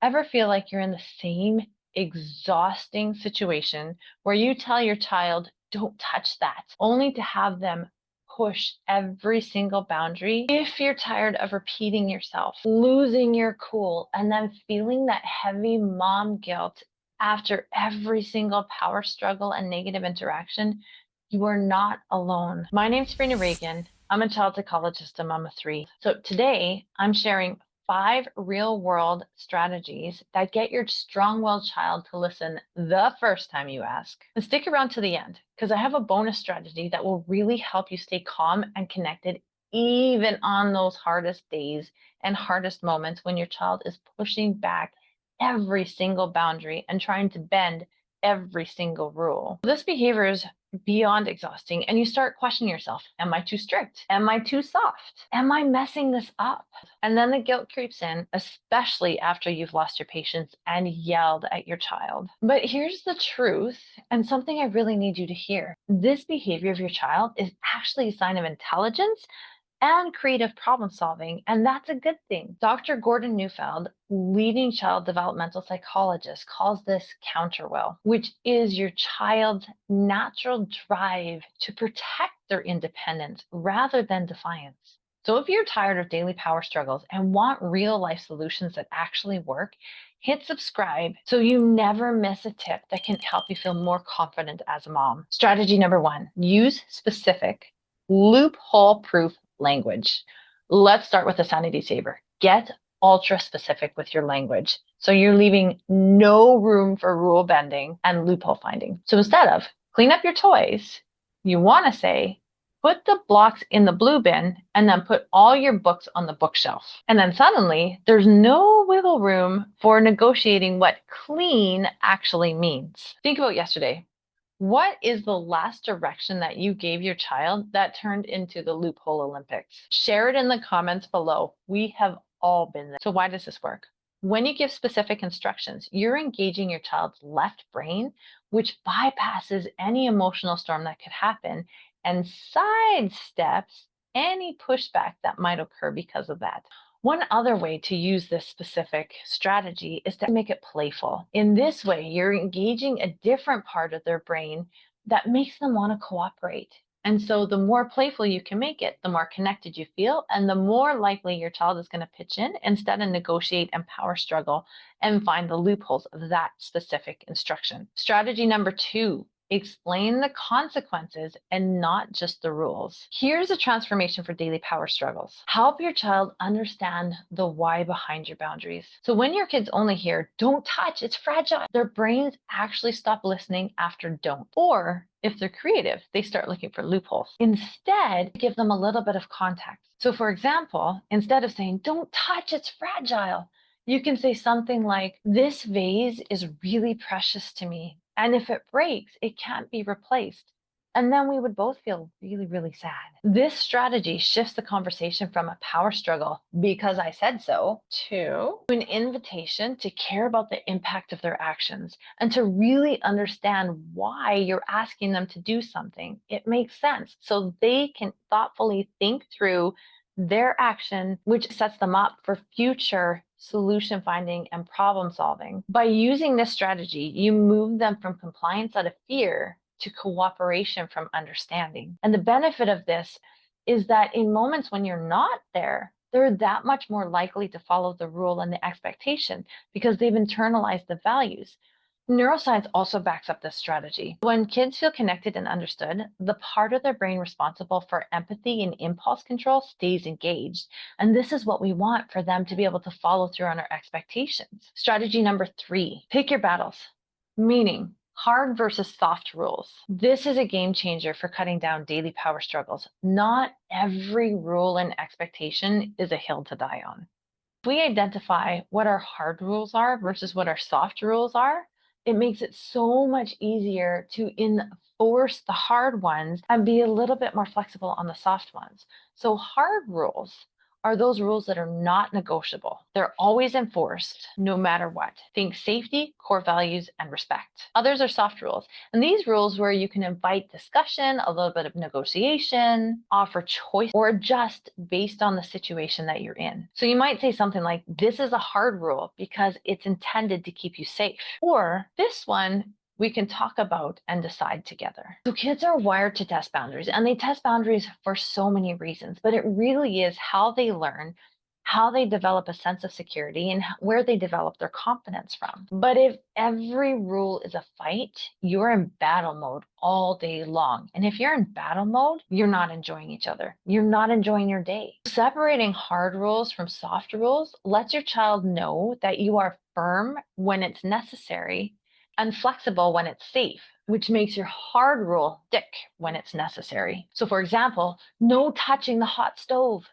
Ever feel like you're in the same exhausting situation where you tell your child, don't touch that, only to have them push every single boundary? If you're tired of repeating yourself, losing your cool, and then feeling that heavy mom guilt after every single power struggle and negative interaction, you are not alone. My name's Sabrina Reagan. I'm a child psychologist and mom of three. So today I'm sharing 5 real world strategies that get your strong willed child to listen the first time you ask. And stick around to the end because I have a bonus strategy that will really help you stay calm and connected even on those hardest days and hardest moments when your child is pushing back every single boundary and trying to bend every single rule. This behavior is beyond exhausting, and you start questioning yourself. Am I too strict? Am I too soft? Am I messing this up? And then the guilt creeps in, especially after you've lost your patience and yelled at your child. But here's the truth, and something I really need you to hear. This behavior of your child is actually a sign of intelligence and creative problem solving, and that's a good thing. Dr. Gordon Neufeld, leading child developmental psychologist, calls this counterwill, which is your child's natural drive to protect their independence rather than defiance. So if you're tired of daily power struggles and want real life solutions that actually work, hit subscribe so you never miss a tip that can help you feel more confident as a mom. Strategy number 1, use specific, loophole proof language. Let's start with a sanity saver. Get ultra specific with your language. So you're leaving no room for rule bending and loophole finding. So instead of clean up your toys, you want to say, put the blocks in the blue bin and then put all your books on the bookshelf. And then suddenly there's no wiggle room for negotiating what clean actually means. Think about yesterday. What is the last direction that you gave your child that turned into the loophole Olympics? Share it in the comments below. We have all been there. So why does this work? When you give specific instructions, you're engaging your child's left brain, which bypasses any emotional storm that could happen and sidesteps any pushback that might occur because of that. One other way to use this specific strategy is to make it playful. In this way, you're engaging a different part of their brain that makes them want to cooperate. And so the more playful you can make it, the more connected you feel, and the more likely your child is going to pitch in instead of negotiate and power struggle and find the loopholes of that specific instruction. Strategy number 2, explain the consequences and not just the rules. Here's a transformation for daily power struggles. Help your child understand the why behind your boundaries. So when your kids only hear, don't touch, it's fragile, their brains actually stop listening after don't. Or if they're creative, they start looking for loopholes. Instead, give them a little bit of context. So for example, instead of saying, don't touch, it's fragile, you can say something like, this vase is really precious to me, and if it breaks, it can't be replaced. And then we would both feel really, really sad. This strategy shifts the conversation from a power struggle, because I said so, to an invitation to care about the impact of their actions and to really understand why you're asking them to do something. It makes sense. So they can thoughtfully think through their action, which sets them up for future solution finding and problem solving. By using this strategy, you move them from compliance out of fear to cooperation from understanding. And the benefit of this is that in moments when you're not there, they're that much more likely to follow the rule and the expectation because they've internalized the values. Neuroscience also backs up this strategy. When kids feel connected and understood, the part of their brain responsible for empathy and impulse control stays engaged. And this is what we want for them to be able to follow through on our expectations. Strategy number 3, pick your battles, meaning hard versus soft rules. This is a game changer for cutting down daily power struggles. Not every rule and expectation is a hill to die on. If we identify what our hard rules are versus what our soft rules are, it makes it so much easier to enforce the hard ones and be a little bit more flexible on the soft ones. So hard rules are those rules that are not negotiable. They're always enforced no matter what. Think safety, core values, and respect. Others are soft rules. And these rules where you can invite discussion, a little bit of negotiation, offer choice, or adjust based on the situation that you're in. So you might say something like, this is a hard rule because it's intended to keep you safe. Or this one we can talk about and decide together. So kids are wired to test boundaries, and they test boundaries for so many reasons, but it really is how they learn, how they develop a sense of security, and where they develop their confidence from. But if every rule is a fight, you're in battle mode all day long. And if you're in battle mode, you're not enjoying each other. You're not enjoying your day. Separating hard rules from soft rules lets your child know that you are firm when it's necessary and flexible when it's safe, which makes your hard rule stick when it's necessary. So for example, no touching the hot stove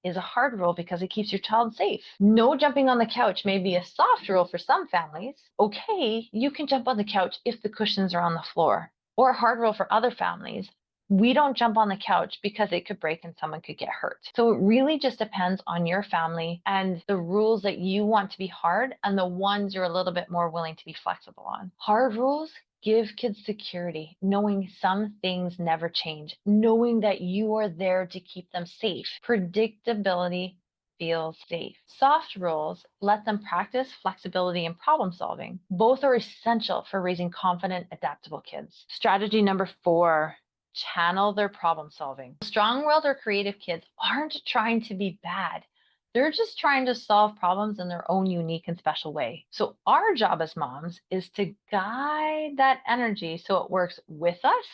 is a hard rule because it keeps your child safe. No jumping on the couch may be a soft rule for some families. Okay, you can jump on the couch if the cushions are on the floor. Or a hard rule for other families. We don't jump on the couch because it could break and someone could get hurt. So it really just depends on your family and the rules that you want to be hard and the ones you're a little bit more willing to be flexible on. Hard rules give kids security, knowing some things never change, knowing that you are there to keep them safe. Predictability feels safe. Soft rules let them practice flexibility and problem solving. Both are essential for raising confident, adaptable kids. Strategy number 4. Channel their problem solving. Strong-willed or creative kids aren't trying to be bad. They're just trying to solve problems in their own unique and special way. So our job as moms is to guide that energy so it works with us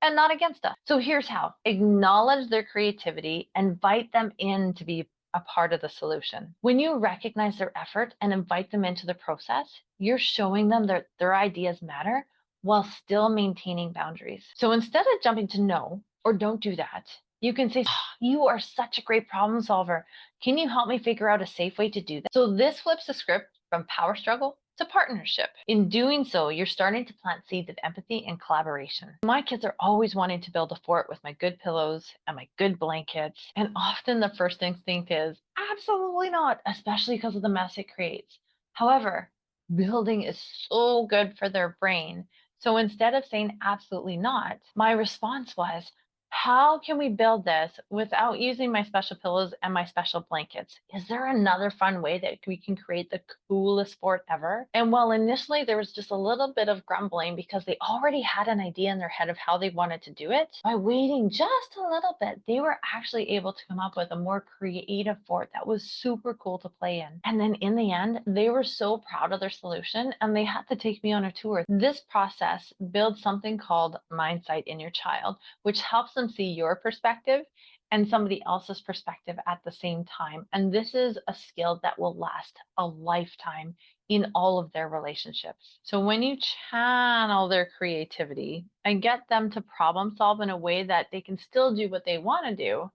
and not against us. So here's how. Acknowledge their creativity, invite them in to be a part of the solution. When you recognize their effort and invite them into the process, you're showing them that their ideas matter while still maintaining boundaries. So instead of jumping to no or don't do that, you can say, oh, you are such a great problem solver. Can you help me figure out a safe way to do that? So this flips the script from power struggle to partnership. In doing so, you're starting to plant seeds of empathy and collaboration. My kids are always wanting to build a fort with my good pillows and my good blankets. And often the first instinct is, absolutely not, especially because of the mess it creates. However, building is so good for their brain. So instead of saying absolutely not, my response was, how can we build this without using my special pillows and my special blankets? Is there another fun way that we can create the coolest fort ever? And while initially there was just a little bit of grumbling because they already had an idea in their head of how they wanted to do it, by waiting just a little bit, they were actually able to come up with a more creative fort that was super cool to play in. And then in the end, they were so proud of their solution and they had to take me on a tour. This process builds something called mindsight in your child, which helps them see your perspective and somebody else's perspective at the same time. And this is a skill that will last a lifetime in all of their relationships. So when you channel their creativity and get them to problem solve in a way that they can still do what they want to do,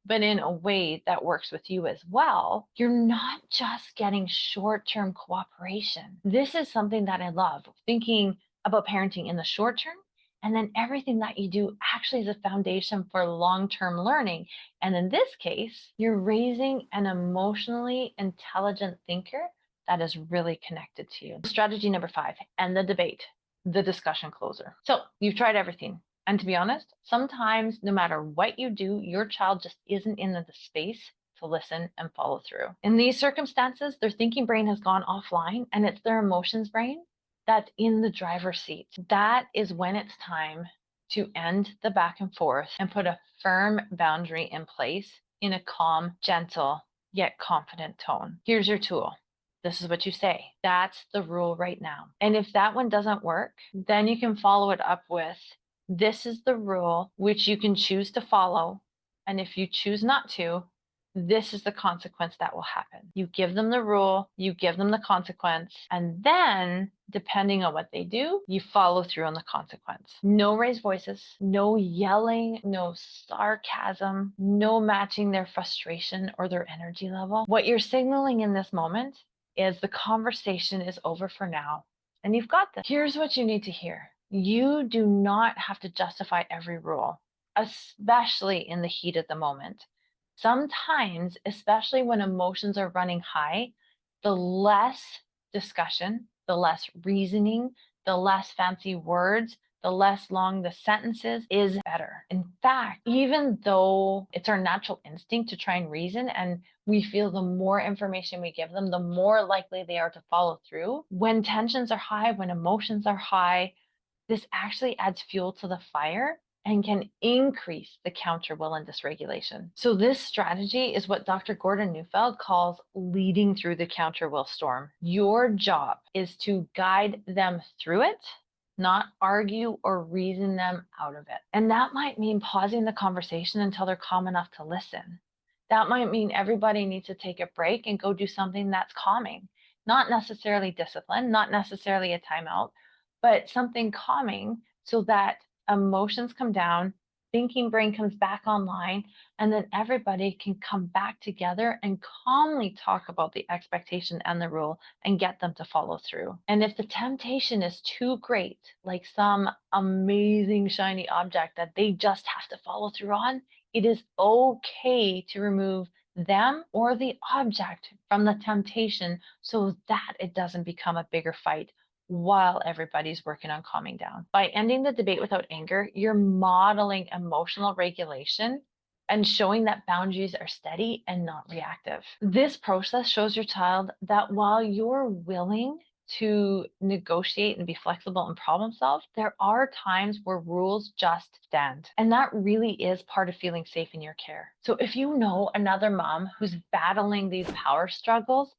but in a way that works with you as well, you're not just getting short-term cooperation. This is something that I love, thinking about parenting in the short term. And then everything that you do actually is a foundation for long-term learning. And in this case, you're raising an emotionally intelligent thinker that is really connected to you. Strategy number 5, end the debate, the discussion closer. So you've tried everything. And to be honest, sometimes no matter what you do, your child just isn't in the space to listen and follow through. In these circumstances, their thinking brain has gone offline and it's their emotions brain that's in the driver's seat. That is when it's time to end the back and forth and put a firm boundary in place in a calm, gentle, yet confident tone. Here's your tool. This is what you say. That's the rule right now. And if that one doesn't work, then you can follow it up with, this is the rule which you can choose to follow. And if you choose not to, this is the consequence that will happen. You give them the rule, you give them the consequence, and then depending on what they do, you follow through on the consequence. No raised voices, no yelling, no sarcasm, no matching their frustration or their energy level. What you're signaling in this moment is the conversation is over for now, and you've got this. Here's what you need to hear. You do not have to justify every rule, especially in the heat of the moment. Sometimes, especially when emotions are running high, the less discussion, the less reasoning, the less fancy words, the less long the sentences is better. In fact, even though it's our natural instinct to try and reason, and we feel the more information we give them, the more likely they are to follow through. When tensions are high, when emotions are high, this actually adds fuel to the fire and can increase the counter will and dysregulation. So this strategy is what Dr. Gordon Neufeld calls leading through the counter will storm. Your job is to guide them through it, not argue or reason them out of it. And that might mean pausing the conversation until they're calm enough to listen. That might mean everybody needs to take a break and go do something that's calming, not necessarily discipline, not necessarily a timeout, but something calming so that emotions come down, thinking brain comes back online, and then everybody can come back together and calmly talk about the expectation and the rule and get them to follow through. And if the temptation is too great, like some amazing shiny object that they just have to follow through on, it is okay to remove them or the object from the temptation so that it doesn't become a bigger fight while everybody's working on calming down. By ending the debate without anger, you're modeling emotional regulation and showing that boundaries are steady and not reactive. This process shows your child that while you're willing to negotiate and be flexible and problem solve, there are times where rules just stand. And that really is part of feeling safe in your care. So if you know another mom who's battling these power struggles,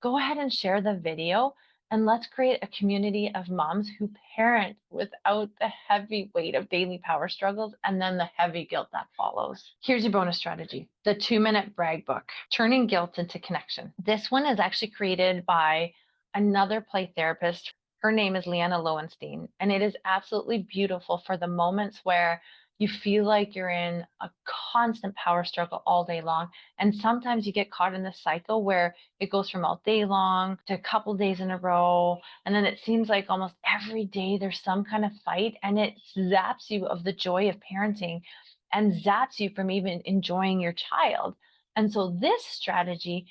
go ahead and share the video and let's create a community of moms who parent without the heavy weight of daily power struggles and then the heavy guilt that follows. Here's your bonus strategy, the 2-minute brag book, turning guilt into connection. This one is actually created by another play therapist. Her name is Leanna Lowenstein, and it is absolutely beautiful for the moments where you feel like you're in a constant power struggle all day long. And sometimes you get caught in this cycle where it goes from all day long to a couple days in a row. And then it seems like almost every day there's some kind of fight, and it zaps you of the joy of parenting and zaps you from even enjoying your child. And so this strategy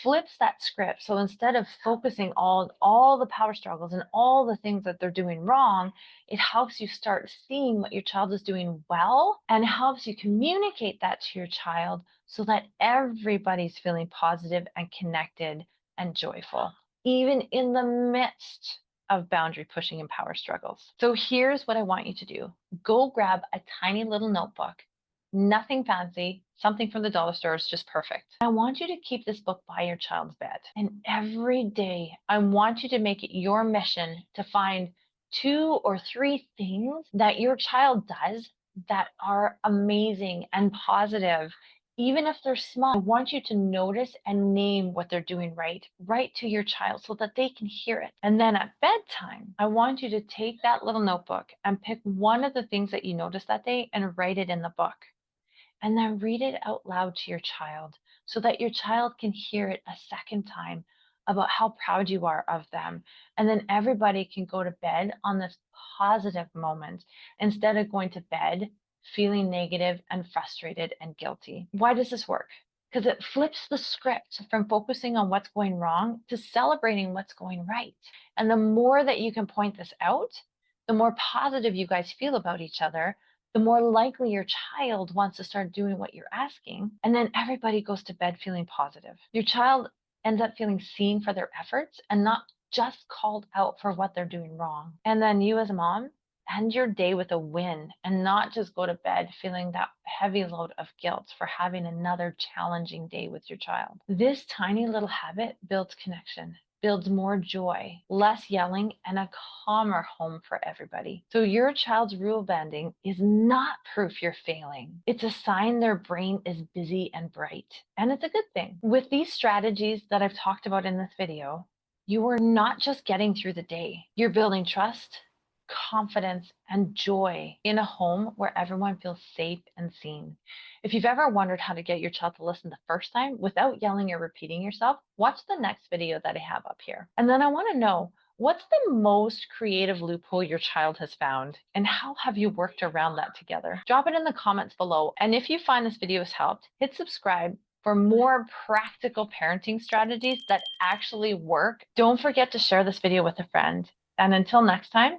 flips that script. So instead of focusing on all the power struggles and all the things that they're doing wrong, it helps you start seeing what your child is doing well and helps you communicate that to your child so that everybody's feeling positive and connected and joyful, even in the midst of boundary pushing and power struggles. So here's what I want you to do. Go grab a tiny little notebook, nothing fancy, something from the dollar store is just perfect. I want you to keep this book by your child's bed. And every day, I want you to make it your mission to find 2 or 3 things that your child does that are amazing and positive. Even if they're small, I want you to notice and name what they're doing right to your child so that they can hear it. And then at bedtime, I want you to take that little notebook and pick one of the things that you noticed that day and write it in the book. And then read it out loud to your child so that your child can hear it a second time about how proud you are of them. And then everybody can go to bed on this positive moment instead of going to bed feeling negative and frustrated and guilty. Why does this work? Because it flips the script from focusing on what's going wrong to celebrating what's going right. And the more that you can point this out, the more positive you guys feel about each other, the more likely your child wants to start doing what you're asking. And then everybody goes to bed feeling positive. Your child ends up feeling seen for their efforts and not just called out for what they're doing wrong. And then you as a mom, end your day with a win and not just go to bed feeling that heavy load of guilt for having another challenging day with your child. This tiny little habit builds connection, builds more joy, less yelling, and a calmer home for everybody. So your child's rule bending is not proof you're failing. It's a sign their brain is busy and bright, and it's a good thing. With these strategies that I've talked about in this video, you are not just getting through the day. You're building trust, confidence, and joy in a home where everyone feels safe and seen. If you've ever wondered how to get your child to listen the first time without yelling or repeating yourself, watch the next video that I have up here. And then I want to know, What's the most creative loophole your child has found, and how have you worked around that together? Drop it in the comments below. And if you find this video has helped, hit subscribe for more practical parenting strategies that actually work. Don't forget to share this video with a friend. And until next time,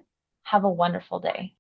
have a wonderful day.